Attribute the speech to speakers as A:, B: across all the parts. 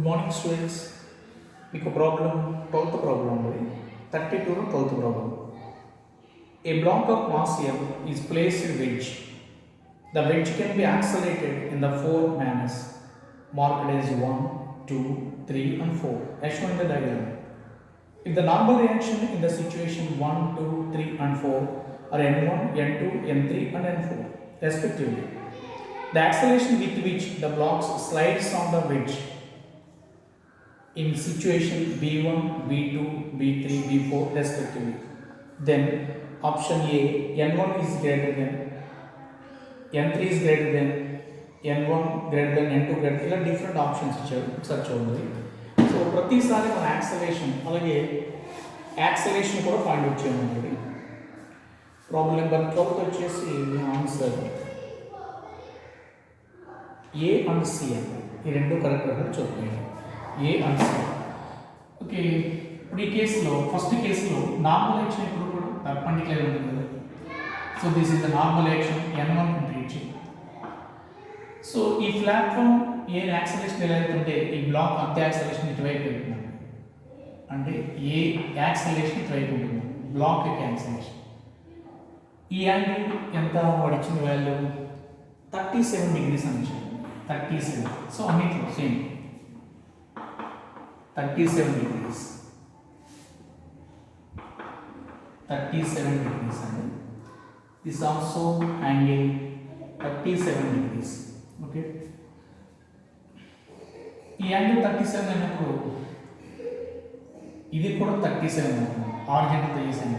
A: Good morning, students. మీకు problem 12th problem ఉంది 32 లో 12th problem. A block of mass m is placed in wedge. The wedge can be accelerated in the four manners marked as 1, 2, 3 and 4 as shown in the diagram. If the normal reaction in the situation 1, 2, 3 and 4 are n1, n2, n3 and n4 respectively, the acceleration with which the blocks slides on the wedge in situation B1, B2, B3, B4 respectively, then option A, N1 is greater than, N3 is greater than, N1 greater than, N2 greater than, different options ఇచ్చారు ఒకసారి చూడండి. So ప్రతిసారి మన acceleration అలాగే acceleration కూడా find out చేయమండి. Problem number 12 వచ్చేసి answer A and C అండి, ఈ రెండు కరెక్ట్ అని చూడండి. ఏ అండ్ సి. ఓకే, ఇప్పుడు ఈ కేసులో ఫస్ట్ కేసులో నార్మల్ యాక్షన్ ఇప్పుడు కూడా పర్పెండిక్యులర్ ఉంటుంది కదా. So this is the normal action n1 reach. So ఈ ప్లాట్ఫామ్ ఏ యాక్సలేషన్ ఎలా అవుతుంటే ఈ బ్లాక్ అంతే యాక్సలేషన్ ఇటువైపు వెళ్తుంది, అంటే ఏ యాక్సలేషన్ ఇటువైపు ఉంటుంది, బ్లాక్ యొక్క యాక్సలేషన్. ఈ యాంగిల్ ఎంత వాడిచ్చిన వాల్యూ 37 degrees అని ఇచ్చింది. 37. సో అన్నిట్లో సేమ్ 37 degrees. 37 degrees అండి. This also angle 37 degrees. Okay, ఈ యాంగిల్ 37 అయినప్పుడు ఇది కూడా 37 అవుతుంది. ఆర్జెంట్ చేసాను.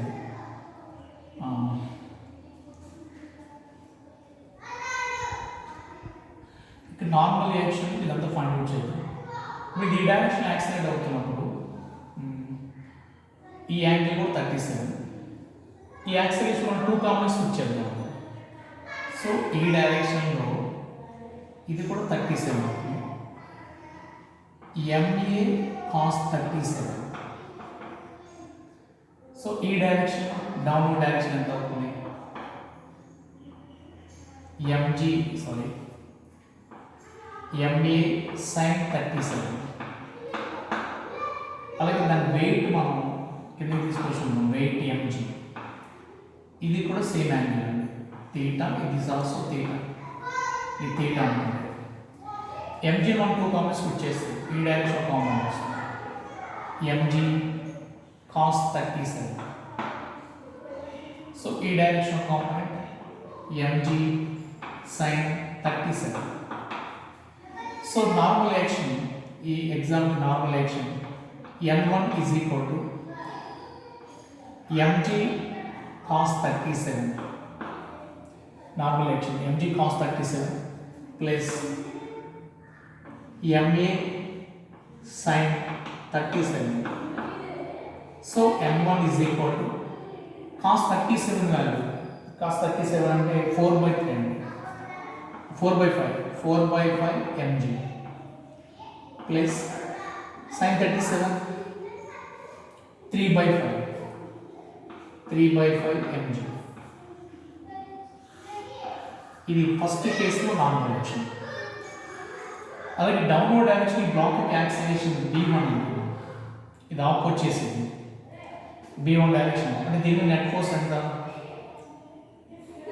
A: ఇక్కడ నార్మల్ యాక్షన్ ఇదంతా ఫైండ్ అవుట్ చేయాలి. మీకు ఈ డైరెక్షన్ యాక్సిలేట్ అవుతున్నప్పుడు ఈ యాంగిల్ కూడా 37. ఈ యాక్సిలేషన్ మనం 2 కాంప్లెక్స్ ఇచ్చేద్దాం. సో ఈ డైరెక్షన్లో ఇది కూడా 37 అవుతుంది. MA cos 37. సో ఈ డైరెక్షన్ డౌన్వర్డ్ డైరెక్షన్ ఎంత అవుతుంది? MA sin 37. అలాగే దాని వెయిట్ మనం కిందకి తీసుకొచ్చుకున్నాం, వెయిట్ mg. ఇది కూడా సేమ్ యాంగిల్ అండి, థీటా. ఇది ఇస్ ఆల్సో థీటా, ఇది థీటా అనుకుంటే mg మనం 2 కాంప్లెక్స్ వచ్చేస్తే ఈ డైరెక్షన్ కామన్ వస్తుంది. mg cos 37. సో ఈ direction component mg sin 37. So normal action, ఈ example normal action n1 is equal to mg cos 37. Normal action mg cos 37 plus ma sin 37. So n1 is equal to cos 37 value, cos 37 అంటే 4/3 అండి, 4/5 mg plus sin 37 3/5 mg. ఇది first కేసులో normal action. అలాగే downward direction ఈ black యొక్క acceleration b1 అనుకున్నాం, ఇది ఆప్ వచ్చేసింది b1 డైరెక్షన్. అంటే దీని నెట్ ఫోర్స్ ఎంత?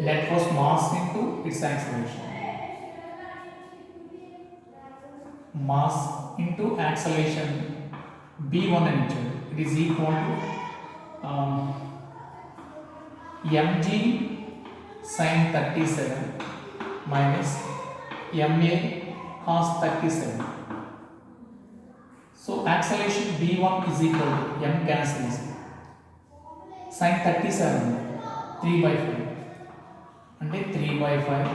A: Net force mass into its acceleration, mass into acceleration b1 అని ఇచ్చాడు. It is equal to mg sin 37 minus ma cos 37. So acceleration b1 is equal to m cancels sin 37 3/5 అంటే 3/5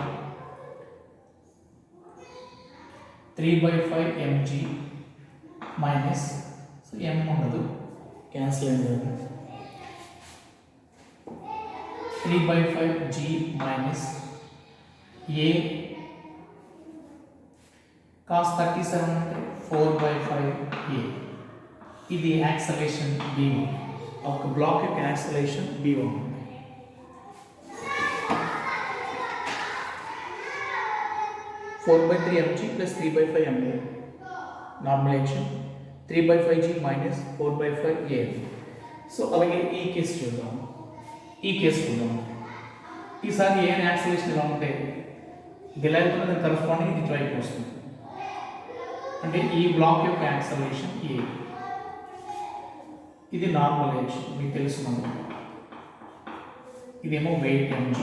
A: mg minus, so m ఉండదు cancel అయింది, 3/5 g minus a cos 37 అంటే 4/5 a. ఇది acceleration b1, ఒక block యొక్క acceleration b1. 4/3 mg plus 3/5 ma normalisation 3/5g minus 4/5a. So అలాగే ఈ case చూద్దాం. ఈసారి ఏ యాక్సిలరేషన్ ఎలా ఉంటే ఇది ఎలా వెళ్తున్న దాని కరస్పాండింగ్ ఇది ఇటువైపు వస్తుంది. అంటే ఈ బ్లాక్ యొక్క యాక్సిలరేషన్ ఏ, ఇది నార్మలైజేషన్ మీకు తెలుసు మనం. ఇదేమో వెయిట్ mg,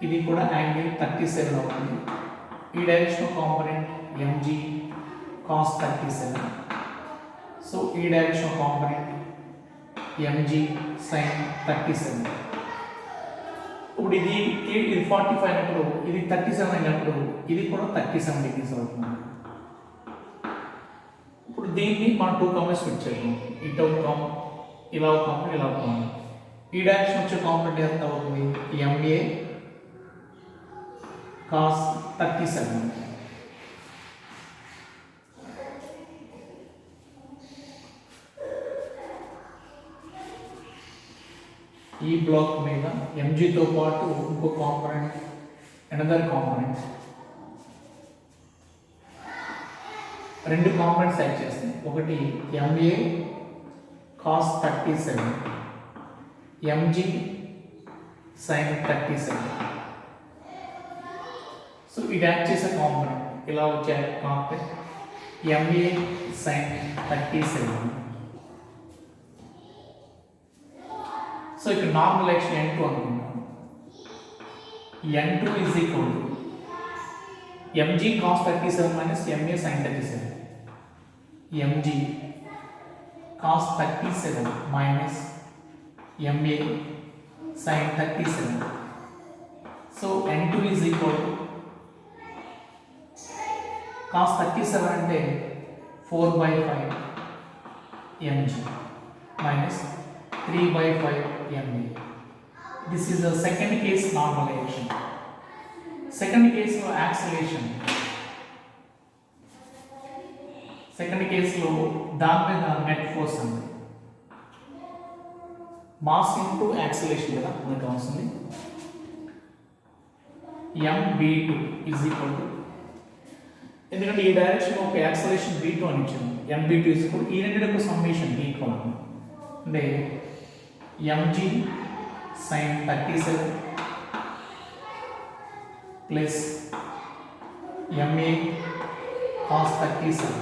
A: ఇది కూడా యాంగిల్ 37 అవుతుంది. ఈ direction component mg cos 37. So ఈ డైరెక్షన్ కాంపోనెంట్ mg sin 37. ఇప్పుడు ఇది 45 అయినప్పుడు ఇది 37 అయినప్పుడు ఇది కూడా 37 డిగ్రీస్ అవుతుంది. ఇప్పుడు దీన్ని మనం 2 కాంపోనెంట్స్ ఇచ్చాము. ఇటు ఒక కాంపోనెంట్, ఇలా ఒక కాంపోనెంట్, ఇలా ఒక కాంపోనెంట్. ఈ డైరెక్షన్ వచ్చే కాంపోనెంట్ ఎంత అవుతుంది? ma cos 37. ఈ బ్లాక్ మీద mg తో పాటు ఇంకో కాంపోనెంట్, అనదర్ కాంపోనెంట్, రెండు కాంపోనెంట్స్ యాడ్ చేస్తాయి. ఒకటి ma cos 37, mg sin 37. So ఇది యాడ్ చేసే కాంపోనెంట్ ఇలా వచ్చే కాంపోనెంట్ ma sin 37. సో ఇక్కడ నార్మలైజేషన్ n2 అనుకుంటాం. n2 is equal to mg cos 37 minus ma sin 37. mg cos 37 minus ma sin 37. So n2 is equal to cos 37 అంటే 4/5 mg minus 3/5 ma. This is the second case normalization. Second case లో acceleration, second కేసులో దాని మీద net force ఉంది. Mass into acceleration కదా మనకు వస్తుంది. mv2 is equal to, ఎందుకంటే ఈ డైరెక్షన్ ఒక యాక్సిలరేషన్ v2 అని ఇచ్చాము. mv2 is equal ఈ రెండింటికి సమ్మేషన్ ఈక్వల్ అంటే mg sin 37 plus ma cos 37.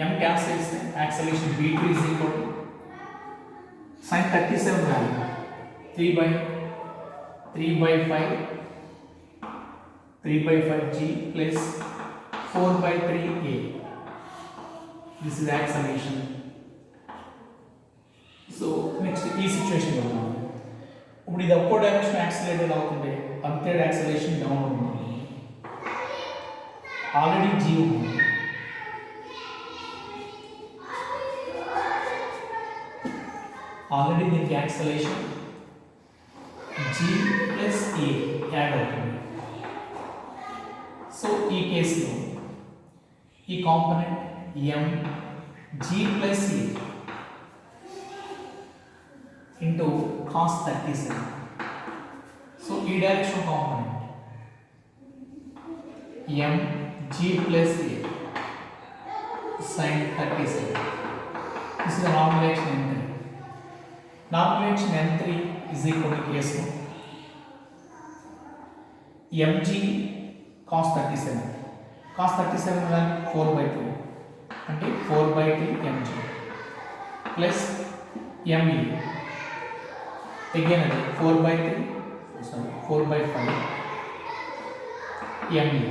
A: m cancel చేస్తే acceleration v2 is equal to sin 37 value 3/5g plus 4/3a. This is acceleration. So next ఈ సిచ్యువేషన్ చూద్దాం. ఇప్పుడు ఇది అప్వర్డ్ డైరెక్షన్ యాక్సిలరేట్ అవుతుంటే అంతేడ్ acceleration down ఉంటుంది. ఆల్రెడీ g ఉంది. Already దీనికి acceleration g plus a add అవుతుంది. సో ఈ కేసులో ఈ component m g plus a into cos 37. So e direction component m g plus a sin 37. This is the normalization n3. Normalization n3 is equal to case mg cos 37. Cos 37 value 4/3 అంటే 4/3 mg plus me. Again 4/5 me.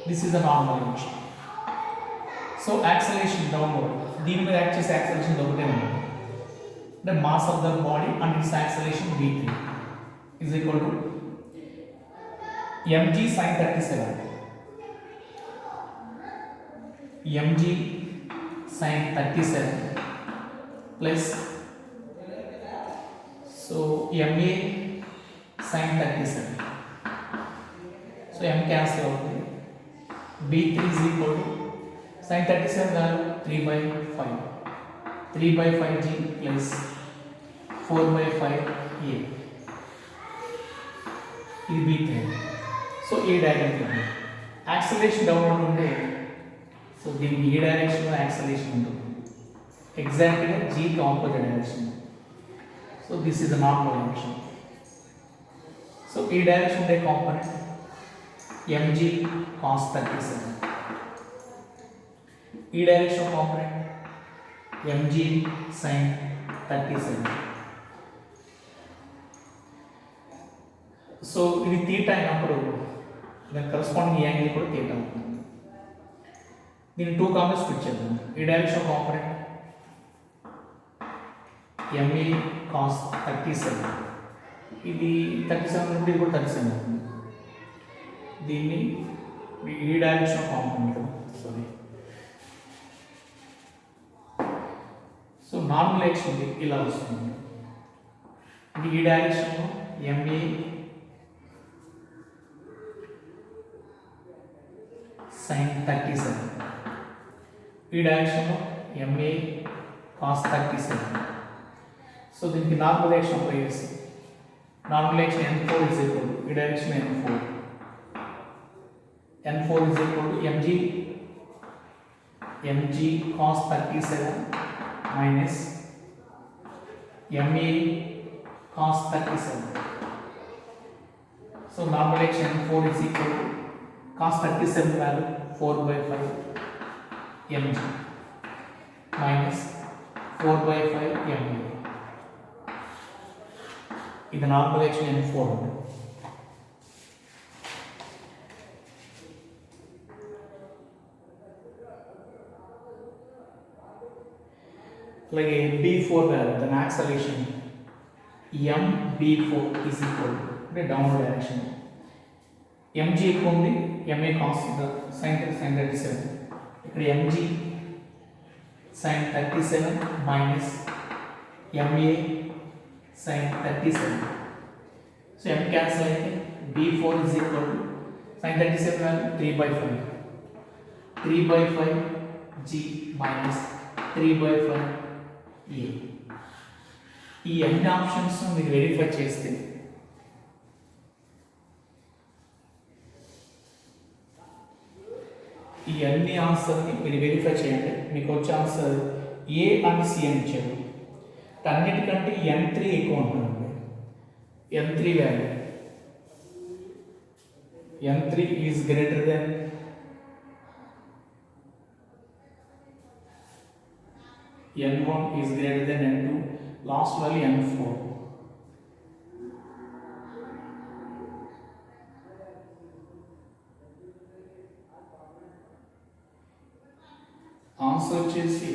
A: This is a normal motion. So acceleration downward. దీని మీద act చేసే acceleration ఒకటే ఉంది. The mass of the body and its acceleration v3 is equal to mg sin 37. mg sin 37 plus so ma sin 37. So m cancel out. b3 is equal to sin 37 value 3/5. 3/5g plus 4/5a. ఇది b3. So a diagram acceleration downward ఉంటే so దీనికి ఈ డైరెక్షన్లో acceleration ఉంటుంది ఎగ్జాక్ట్గా జీకి opposite direction. So this is the normal direction. So ఈ direction ఉండే కాంపోనెంట్ mg cos 37. ఈ direction component mg sin 37. So ఇది తీటా అయినప్పుడు దాని కరస్పాండింగ్ యాంగిల్ కూడా తీటా అవుతుంది. దీన్ని 2 కాంప్లెక్స్ స్ప్లిట్ చేద్దాం. ఈ డైరెక్షన్ కాంపోనెంట్ ma cos 37. ఇది 37 నుండి ఇది కూడా 37 అవుతుంది. దీన్ని ఈ direction component sorry. So normal action ఇలా వస్తుంది. ఇది ఈ డైరెక్షన్లో ma sin 37. ఈ డైరెక్షన్లో ma cos 37. సో దీనికి నార్మల్ యాక్షన్ అప్లై చేసి normal action n4 is equal to ఈ direction n4 is equal to mg cos 37 minus ma cos 37. So normal action n4 is equal to cos 37 value 4/5 mg minus 4/5 ma. ఇది normal action n4. అలాగే b4 value దాని acceleration mb4 is equal to అంటే downward direction. mg ఎక్కువ ఉంది ma cos sin 37. ఇక్కడ mg sin 37 minus ma sin 37. So m cancel అయితే b4 is equal to sin 37 value 3/5 g minus 3/5 a. ఈ అన్ని options మీరు verify చేస్తే ఈ అన్ని ఆన్సర్ని మీరు వెరిఫై చేయండి. మీకు వచ్చే ఆన్సర్ ఏ అండ్ సి అని ఇచ్చారు. అన్నిటికంటే n3 ఎక్కువ ఉంటుందండి. n3 value n3 is greater than n1 is greater than n2, last value n4. Answer వచ్చేసి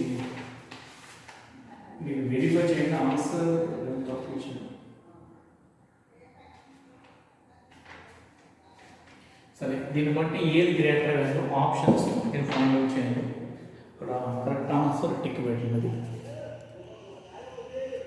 A: మీరు వెరిఫై చేయండి. ఆన్సర్ తప్పు ఇచ్చింది. సరే, దీన్ని బట్టి ఏది గ్రేటర్ వాల్యూ ఆప్షన్స్ మీరు ఫైండ్ అవుట్ చేయండి. ఇక్కడ కరెక్ట్ ఆన్సర్ టిక్ పెట్టినది.